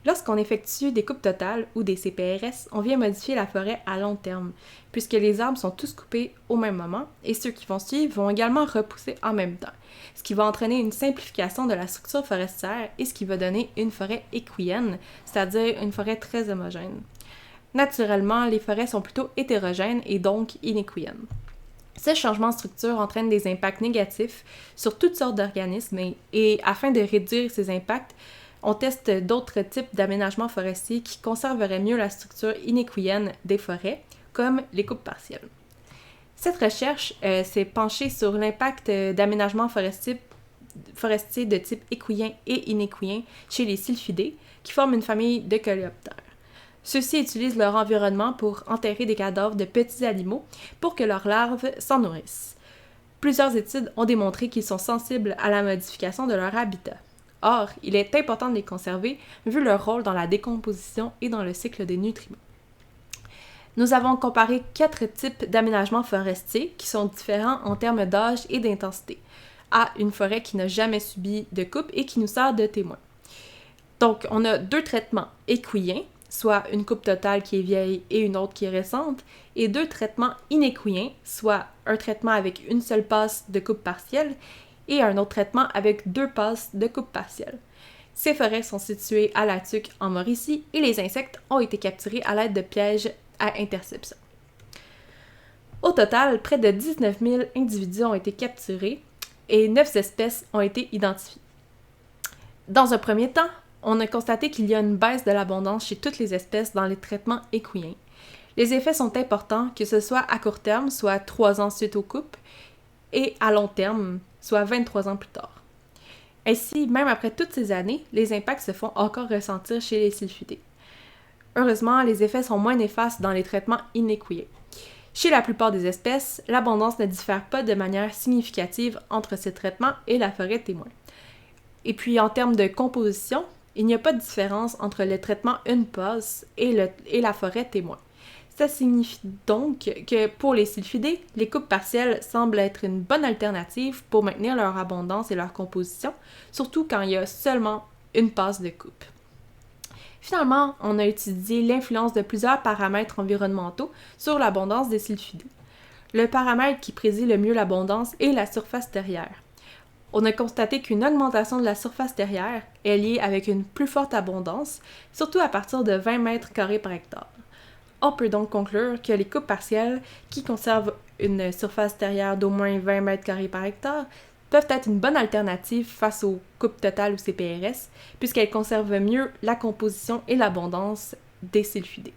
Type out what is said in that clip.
Lorsqu'on effectue des coupes totales ou des CPRS, on vient modifier la forêt à long terme, puisque les arbres sont tous coupés au même moment et ceux qui vont suivre vont également repousser en même temps, ce qui va entraîner une simplification de la structure forestière et ce qui va donner une forêt équienne, c'est-à-dire une forêt très homogène. Naturellement, les forêts sont plutôt hétérogènes et donc inéquiennes. Ce changement de structure entraîne des impacts négatifs sur toutes sortes d'organismes et afin de réduire ces impacts, on teste d'autres types d'aménagements forestiers qui conserveraient mieux la structure inéquienne des forêts, comme les coupes partielles. Cette recherche s'est penchée sur l'impact d'aménagements forestiers de type équien et inéquien chez les sylphidés, qui forment une famille de coléoptères. Ceux-ci utilisent leur environnement pour enterrer des cadavres de petits animaux pour que leurs larves s'en nourrissent. Plusieurs études ont démontré qu'ils sont sensibles à la modification de leur habitat. Or, il est important de les conserver vu leur rôle dans la décomposition et dans le cycle des nutriments. Nous avons comparé 4 types d'aménagements forestiers qui sont différents en termes d'âge et d'intensité à une forêt qui n'a jamais subi de coupe et qui nous sert de témoin. Donc, on a 2 traitements équiens, soit une coupe totale qui est vieille et une autre qui est récente, et 2 traitements inéquiens, soit un traitement avec une seule passe de coupe partielle et un autre traitement avec 2 passes de coupe partielle. Ces forêts sont situées à La Tuque, en Mauricie, et les insectes ont été capturés à l'aide de pièges à interception. Au total, près de 19 000 individus ont été capturés et 9 espèces ont été identifiées. Dans un premier temps, on a constaté qu'il y a une baisse de l'abondance chez toutes les espèces dans les traitements équiens. Les effets sont importants, que ce soit à court terme, soit 3 ans suite aux coupes, et à long terme, soit 23 ans plus tard. Ainsi, même après toutes ces années, les impacts se font encore ressentir chez les sylphidés. Heureusement, les effets sont moins néfastes dans les traitements inéquiens. Chez la plupart des espèces, l'abondance ne diffère pas de manière significative entre ces traitements et la forêt témoin. Et puis, en termes de composition, il n'y a pas de différence entre le traitement une passe et la forêt témoin. Ça signifie donc que pour les sylphidés, les coupes partielles semblent être une bonne alternative pour maintenir leur abondance et leur composition, surtout quand il y a seulement une passe de coupe. Finalement, on a étudié l'influence de plusieurs paramètres environnementaux sur l'abondance des sylphidés. Le paramètre qui prédit le mieux l'abondance est la surface terrière. On a constaté qu'une augmentation de la surface terrière est liée avec une plus forte abondance, surtout à partir de 20 mètres carrés par hectare. On peut donc conclure que les coupes partielles, qui conservent une surface terrière d'au moins 20 mètres carrés par hectare, peuvent être une bonne alternative face aux coupes totales ou CPRS, puisqu'elles conservent mieux la composition et l'abondance des sylphidés.